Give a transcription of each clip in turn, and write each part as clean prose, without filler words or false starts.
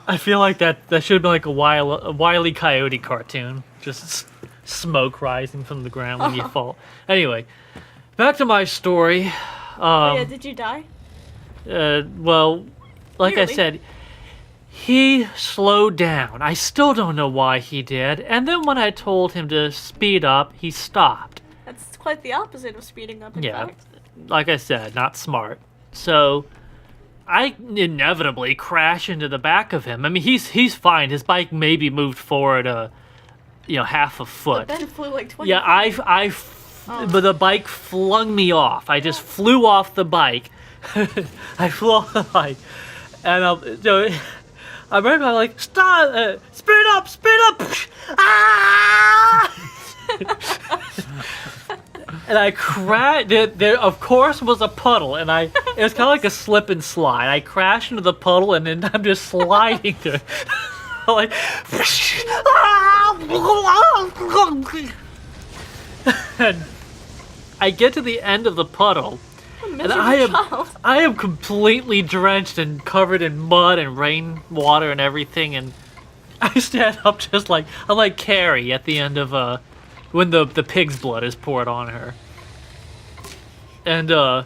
I feel like that should have been like a Wile E. Coyote cartoon. Just smoke rising from the ground when you fall. Anyway, back to my story. Yeah, did you die? Well, like I said, he slowed down. I still don't know why he did. And then when I told him to speed up, he stopped. That's quite the opposite of speeding up, in fact. Like I said, not smart. So I inevitably crash into the back of him. I mean, he's fine. His bike maybe moved forward half a foot. But Ben flew like 20 Yeah, but the bike flung me off. I just flew off the bike. I flew off the bike. And I remember I'm like, stop, speed up, ah! And I crashed. There, of course, was a puddle, and it was kind of like a slip and slide. I crashed into the puddle, and then I'm just sliding through. Like, and I get to the end of the puddle, and I am completely drenched and covered in mud and rainwater and everything, and I stand up just like I'm like Carrie at the end of when the pig's blood is poured on her. And so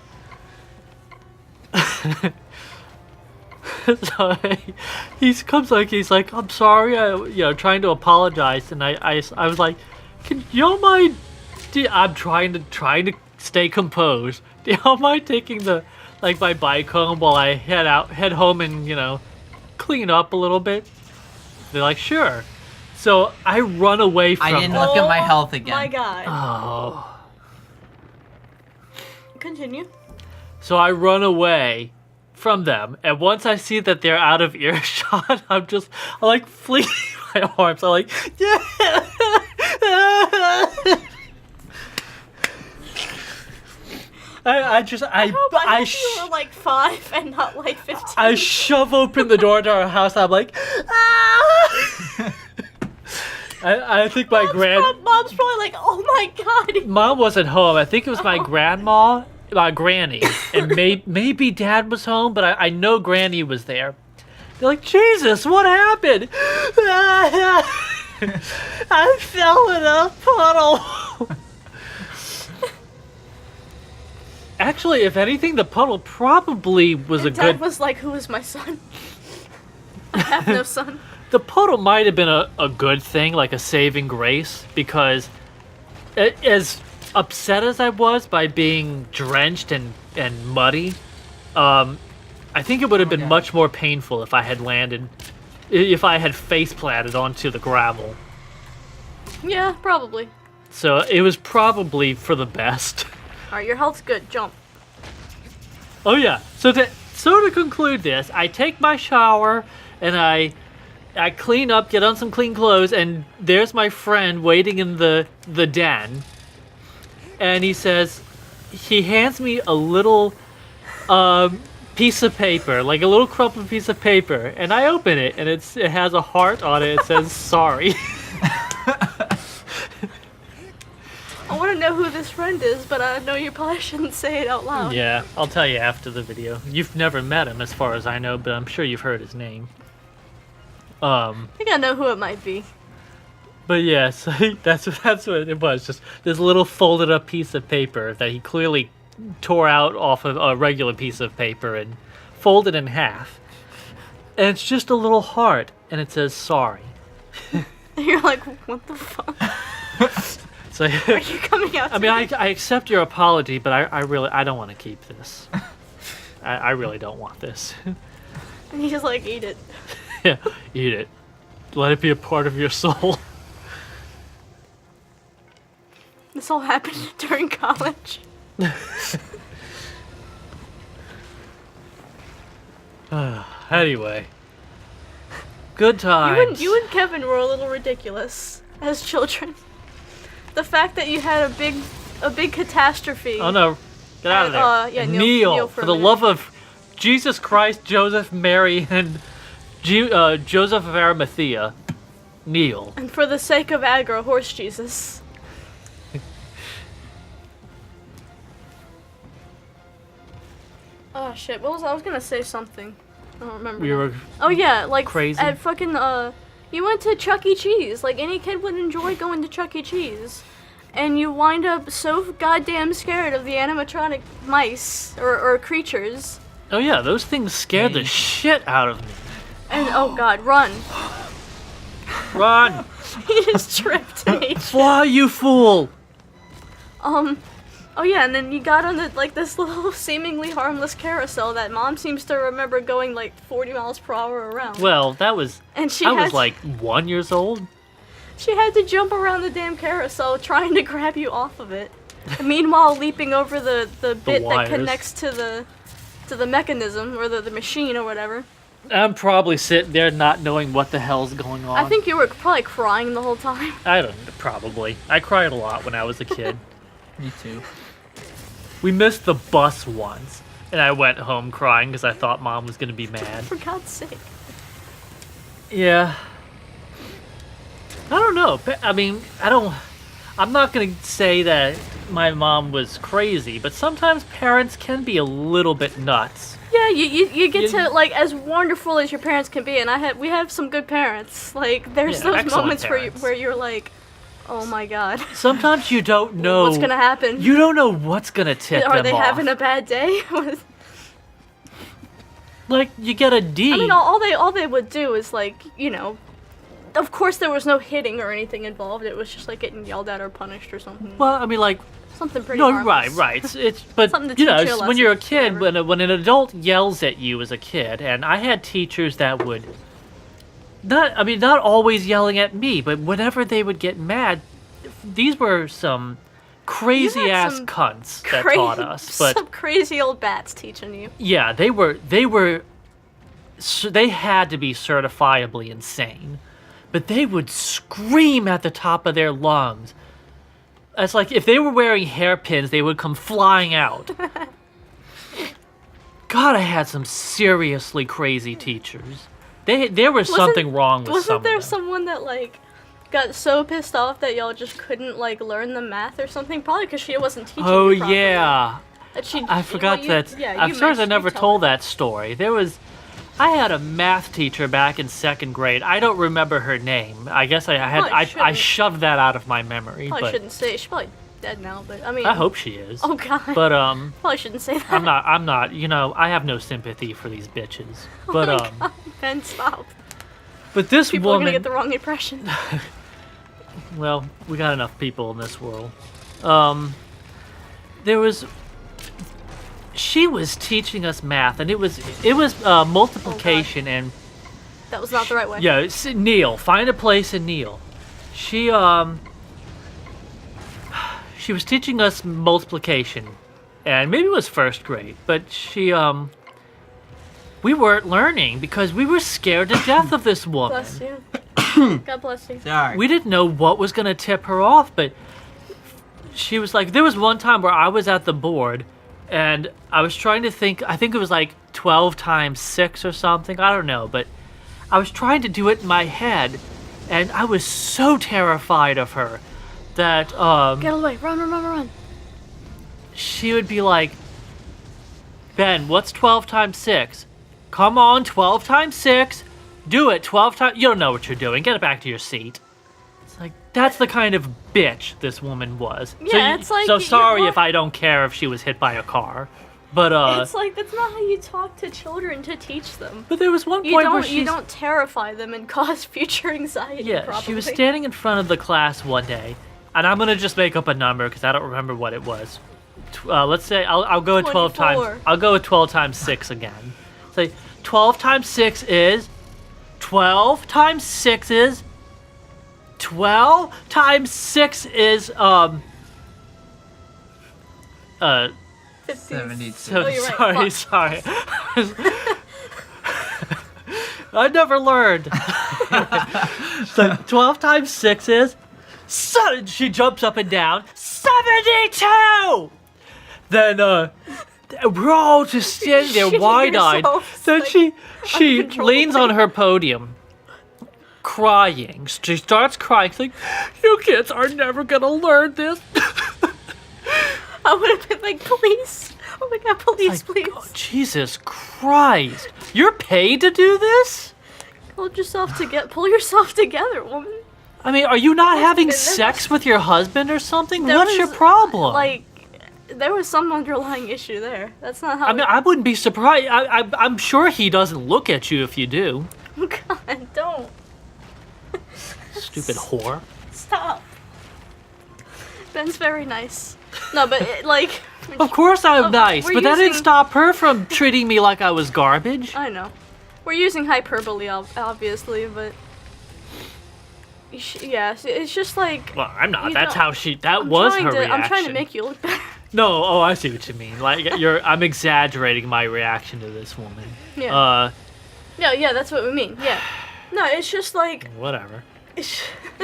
he comes like he's like, I'm sorry, trying to apologize, and I was like, can y'all mind? I'm trying to stay composed. Do y'all mind taking my bike home while I head home and clean up a little bit? They're like, sure. So I run away from. I didn't look at my health again. My God. Oh. Continue. So I run away from them, and once I see that they're out of earshot, I like fling my arms. I'm like, yeah. I you were like 5 and not like 15. I shove open the door to our house. I'm like, ah! I think my Mom's probably like, oh my God. Mom wasn't home. I think it was my grandma, my granny, and maybe Dad was home, but I know Granny was there. They're like, Jesus, what happened? I fell in a puddle. Actually, if anything, the puddle probably was and Dad was like, who is my son? I have no son. The puddle might have been a good thing, like a saving grace, because as upset as I was by being drenched and muddy, I think it would have been much more painful if I had face planted onto the gravel. Yeah, probably. So it was probably for the best. Alright, your health's good. Jump. Oh yeah. So to conclude this, I take my shower and I clean up, get on some clean clothes, and there's my friend waiting in the den. And he hands me a little piece of paper, like a little crumpled piece of paper, and I open it, and it has a heart on it. It says sorry. I want to know who this friend is, but I know you probably shouldn't say it out loud. Yeah, I'll tell you after the video. You've never met him, as far as I know, but I'm sure you've heard his name. I think I know who it might be. But yeah, so that's what it was. Just this little folded up piece of paper that he clearly tore out off of a regular piece of paper and folded in half. And it's just a little heart, and it says sorry. You're like, what the fuck? So, are you coming out? I mean, I accept your apology, but I don't want to keep this. I really don't want this. And he's like, eat it. Yeah, eat it. Let it be a part of your soul. This all happened during college. Anyway. Good times. You and Kevin were a little ridiculous as children. The fact that you had a big catastrophe. Oh no. Get out of there. Yeah, Kneel for the love of Jesus Christ, Joseph, Mary, and Joseph of Arimathea. Kneel. And for the sake of aggro, horse Jesus. Oh shit, I was gonna say something. don't remember. We now. were Oh yeah, like crazy. at fucking you went to Chuck E. Cheese. Like any kid would enjoy going to Chuck E. Cheese, and you wind up so goddamn scared of the animatronic mice or creatures. Oh yeah, those things scared the shit out of me. And oh god, run! Run! He just tripped me. Fly, you fool! Oh yeah, and then you got on this little seemingly harmless carousel that Mom seems to remember going like 40 miles per hour around. Well, that was. And I was like 1 year old. She had to jump around the damn carousel trying to grab you off of it. Meanwhile, leaping over the bit that wires. connects to the mechanism or the machine or whatever. I'm probably sitting there not knowing what the hell's going on. I think you were probably crying the whole time. I don't know, probably. I cried a lot when I was a kid. Me too. We missed the bus once, and I went home crying because I thought Mom was going to be mad. For God's sake. Yeah. I don't know. I mean, I'm not going to say that my mom was crazy, but sometimes parents can be a little bit nuts. Yeah, you get to, like, as wonderful as your parents can be, and we have some good parents. Like, there's Yeah, those excellent moments parents. where you're like, oh my god. Sometimes you don't know What's gonna happen? You don't know what's gonna tip Are them they off. having a bad day? Like, you get a D. I mean, all they would do is, like, you know, of course there was no hitting or anything involved. It was just like getting yelled at or punished or something. Well, I mean, like, Something pretty no, harmless. right. It's but Something to you know, teach you a when you're a lesson, kid, whatever. when an adult yells at you as a kid, and I had teachers that would not always yelling at me, but whenever they would get mad, these were some crazy ass some cunts that taught us. But some crazy old bats teaching you. yeah, they had to be certifiably insane, but they would scream at the top of their lungs. It's like if they were wearing hairpins, they would come flying out. God, I had some seriously crazy teachers. There was something wrong with some Wasn't there of them. someone that, like, got so pissed off that y'all just couldn't, like, learn the math or something? Probably because she wasn't teaching Oh you properly. yeah, That she, I forgot well, that. Yeah, I'm sorry I never told told that story. I had a math teacher back in second grade. I don't remember her name. I guess I Probably shouldn't. shoved that out of my memory. Probably but shouldn't say. She's probably dead now, but I mean. I hope she is. Oh god. But Probably shouldn't say that. I'm not. You know, I have no sympathy for these bitches. But Oh my god, Ben, stop. but this People are woman. gonna get the wrong impression. Well, we got enough people in this world. She was teaching us math, and it was multiplication and That was not the right way. yeah. Kneel, find a place and kneel. She was teaching us multiplication, and maybe it was first grade, but we weren't learning because we were scared to death of this woman. Bless you. God bless you. Sorry. We didn't know what was gonna tip her off, but she was like, there was one time where I was at the board and I was trying to think, I think it was like 12 times 6 or something, I don't know, but I was trying to do it in my head and I was so terrified of her that Get away. Run. she would be like, Ben, what's 12 times 6? Come on, 12 times 6. Do it 12 times. You don't know what you're doing. Get it back to your seat. It's like, that's the kind of bitch this woman was. Yeah, it's like So you're sorry wa- if I don't care if she was hit by a car. But, It's like, that's not how you talk to children to teach them. but there was one You point where don't, you don't terrify them and cause future anxiety, Yeah, probably. she was standing in front of the class one day, and I'm gonna just make up a number because I don't remember what it was. Let's say I'll go with 12 times. 24. I'll go with 12 times 6 again. Say 12 times 6 is 12 times 6 is 12 times 6 is 72. so, Oh, you're right. sorry. I never learned. So 12 times 6 is she jumps up and down 72. Then we're all just standing there Shitting wide-eyed. yourselves, Then like, she leans uncontrollably. on her podium crying. She starts crying. She's like, you kids are never gonna learn this. I would have been like, police. Oh my god, police, Like, please. oh, Jesus Christ. You're paid to do this? Pull yourself together, woman. I mean, are you not having there sex with your husband or something? There What's your was, problem? Like, there was some underlying issue there. That's not how. I mean, I wouldn't be surprised. I'm sure he doesn't look at you if you do. God, don't. Stupid whore. Stop. Ben's very nice. No, but like. Of course I'm nice, we're but that didn't using- stop her from treating me like I was garbage. I know. We're using hyperbole, obviously, but. Yeah, it's just like. Well, I'm not. You That's know, how she. That was her reaction. I'm trying to make you look better. No, oh, I see what you mean. Like I'm exaggerating my reaction to this woman. Yeah. Yeah, that's what we mean. Yeah. No, it's just like. Whatever.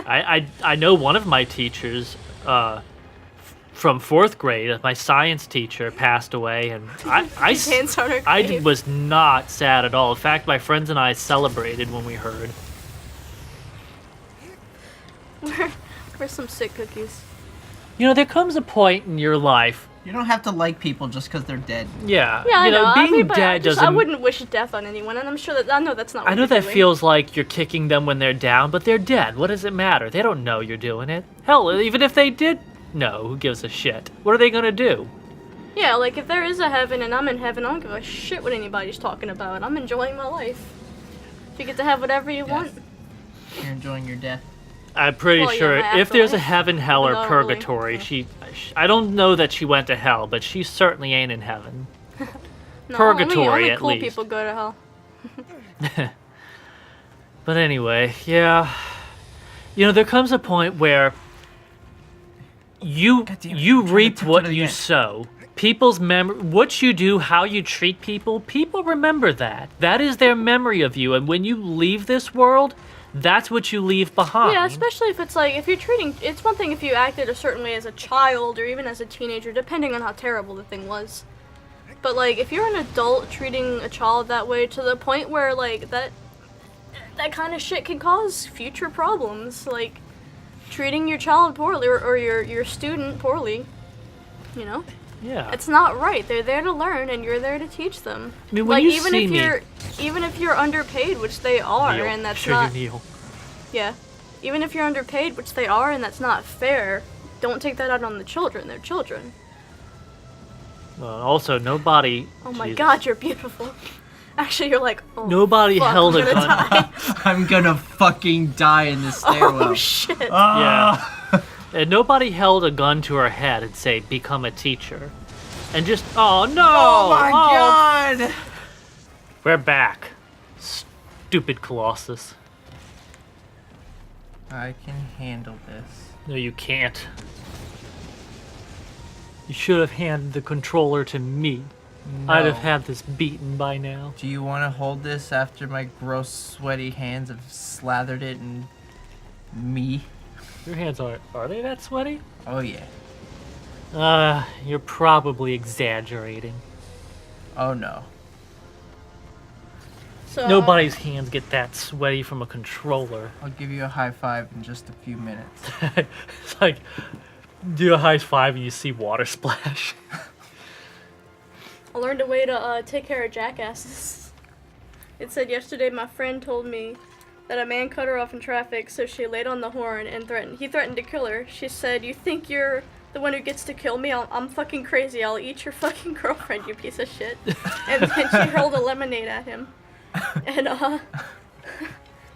I know one of my teachers from 4th grade, my science teacher, passed away, and His hands on her I grave. was not sad at all. In fact, my friends and I celebrated when we heard. Where's some sick cookies? You know, there comes a point in your life. You don't have to like people just because they're dead. Yeah. Yeah, you know, I know. being but dead doesn't. I wouldn't wish death on anyone, and I'm sure that I know that's not. What I know you're that doing. feels like you're kicking them when they're down, but they're dead. What does it matter? They don't know you're doing it. Hell, even if they did know, who gives a shit? What are they gonna do? Yeah, like if there is a heaven and I'm in heaven, I don't give a shit what anybody's talking about. I'm enjoying my life. You get to have whatever you want. You're enjoying your death. I'm pretty Well, yeah, sure my if there's a afterlife, heaven, hell, or but not really. purgatory, Yeah. I don't know that she went to hell, but she certainly ain't in heaven. No, Purgatory, only at cool least. people go to hell. But anyway, yeah. You know, there comes a point where you God damn it, you I'm trying to reap tiptoe what to the you end. sow. People's what you do, how you treat people, people remember that. That is their memory of you, and when you leave this world, that's what you leave behind. Yeah, especially if it's like, if you're treating, it's one thing if you acted a certain way as a child or even as a teenager, depending on how terrible the thing was. But like, if you're an adult treating a child that way to the point where like that kind of shit can cause future problems, like treating your child poorly or your student poorly, you know? Yeah. It's not right. They're there to learn, and you're there to teach them. I mean, when like you even see if me- you're underpaid, which they are, Kneel. and that's Sure not. you kneel. Yeah. Even if you're underpaid, which they are, and that's not fair, don't take that out on the children. They're children. Also, nobody. Oh my Jesus. God, you're beautiful. Actually, you're like, oh, Nobody fuck, held I'm a gonna gun. die. I'm gonna fucking die in this stairwell. Oh shit. Ah. And nobody held a gun to her head and say, "Become a teacher," and just, oh no! Oh my god! We're back. Stupid Colossus. I can handle this. No, you can't. You should have handed the controller to me. No. I'd have had this beaten by now. Do you want to hold this after my gross, sweaty hands have slathered it in me? Your hands are they that sweaty? Oh yeah. You're probably exaggerating. Oh no. So, Nobody's hands get that sweaty from a controller. I'll give you a high five in just a few minutes. It's like, do a high five and you see water splash. I learned a way to take care of jackasses. It said yesterday my friend told me that a man cut her off in traffic, so she laid on the horn and he threatened to kill her. She said, "You think you're the one who gets to kill me? I'm fucking crazy. I'll eat your fucking girlfriend, you piece of shit." And then she hurled a lemonade at him. And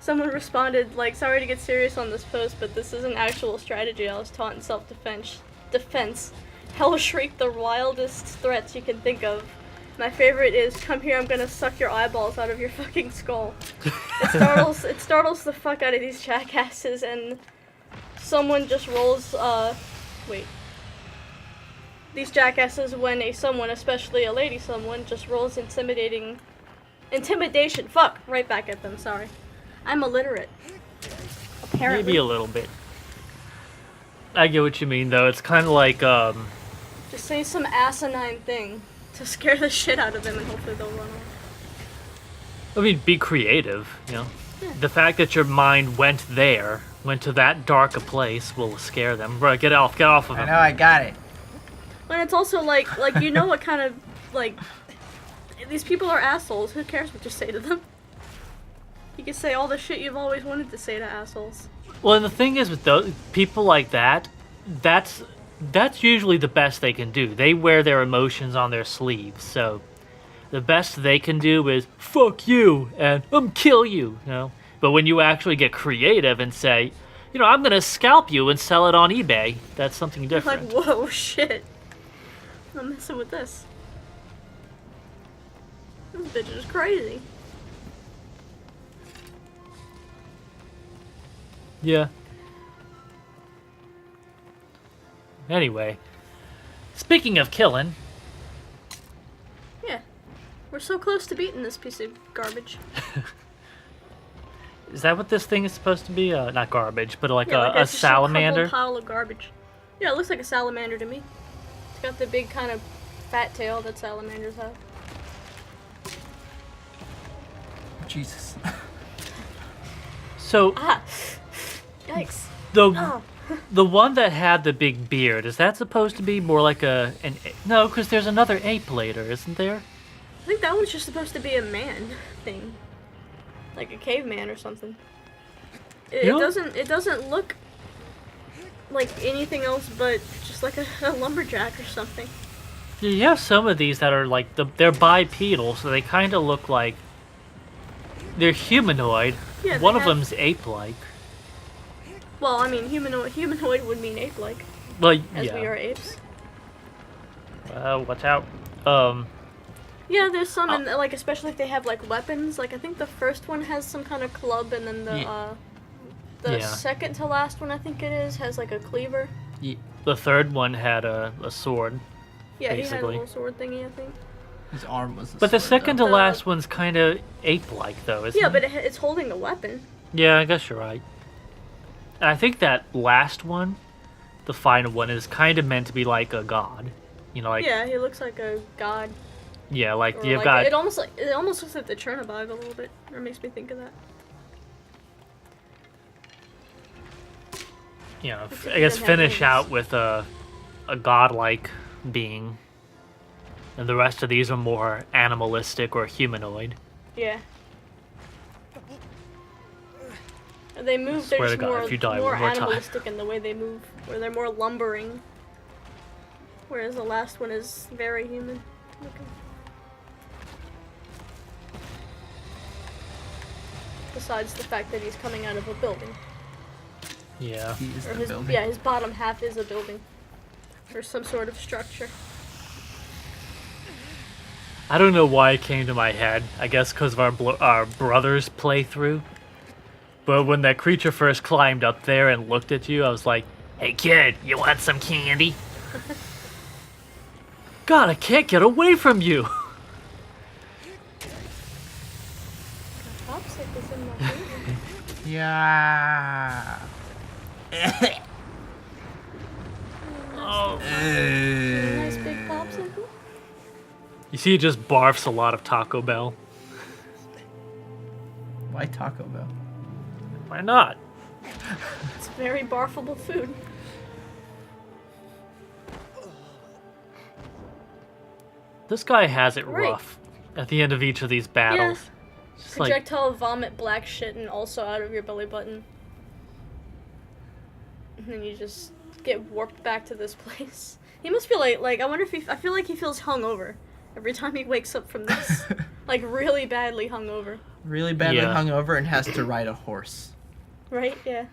someone responded like, "Sorry to get serious on this post, but this is an actual strategy I was taught in self-defense. Hell shriek the wildest threats you can think of. My favorite is, come here, I'm gonna suck your eyeballs out of your fucking skull." It startles the fuck out of these jackasses, and someone just rolls, these jackasses when someone, especially a lady someone, just rolls intimidation, fuck, right back at them, sorry. I'm illiterate. Apparently. Maybe a little bit. I get what you mean, though. It's kind of like, Just say some asinine thing to scare the shit out of them, and hopefully they'll run off. I mean, be creative, you know? The fact that your mind went to that dark a place will scare them. Bro, get off of I him. know, I got it. And it's also like you know what kind of, like, these people are assholes. Who cares what you say to them? You can say all the shit you've always wanted to say to assholes. Well, and the thing is with those people like that, that's usually the best they can do. They wear their emotions on their sleeves, so the best they can do is fuck you and kill you, you know. But when you actually get creative and say, you know, I'm gonna scalp you and sell it on eBay, that's something different. Like, whoa, shit. I'm messing with this. This bitch is crazy. Yeah. Anyway, speaking of killing, Yeah. We're so close to beating this piece of garbage. is that what this thing is supposed to be? Not garbage, but like Yeah, a it's just salamander? A pile of garbage. Yeah, it looks like a salamander to me. It's got the big kind of fat tail that salamanders have. Jesus. So Ah! Yikes. the the one that had the big beard, is that supposed to be more like no? Because there's another ape later, isn't there? I think that one's just supposed to be a man thing. Like a caveman or something. It You know- doesn't look like anything else but just like a lumberjack or something. You have some of these that are like they're bipedal, so they kind of look like they're humanoid. Yeah, One they of have- them's ape-like. Well, I mean, humanoid would mean ape-like, Well, as yeah. we are apes. Watch out. Yeah, there's some, in, like, especially if they have, like, weapons. Like, I think the first one has some kind of club, and then the Yeah. second to last one, I think it is, has, like, a cleaver. The third one had a sword. Yeah, he had a Basically. little sword thingy, I think. His arm was. But the second to The- last one's kind of ape-like, though, isn't Yeah, it? but it's holding a weapon. Yeah, I guess you're right. And I think that last one, the final one, is kind of meant to be like a god. You know, like Yeah, he looks like a god. yeah, like Or you've like, got it almost looks like the Chernobog a little bit. Or makes me think of that. you know, Except I he guess doesn't have finish wings. out with a godlike being, and the rest of these are more animalistic or humanoid. Yeah. And they move. Swear They're to just God, if you die more one more time. animalistic in the way they move, where they're more lumbering. Whereas the last one is very human looking. Besides the fact that he's coming out of a building, Yeah. He is or the building. his bottom half is a building, or some sort of structure. I don't know why it came to my head. I guess because of our brother's playthrough. But when that creature first climbed up there and looked at you, I was like, "Hey kid, you want some candy?" God, I can't get away from you. Popsicles in my food. Yeah. Oh. Nice big popsicle. You see, he just barfs a lot of Taco Bell. Why Taco Bell? Why not? It's very barfable food. This guy has it Right. rough at the end of each of these battles. Just like, Projectile vomit black shit and also out of your belly button. And then you just get warped back to this place. He must feel like I wonder if I feel like he feels hungover every time he wakes up from this. Like really badly hungover. Really badly Yeah. hungover and has to ride a horse. Right? Yeah.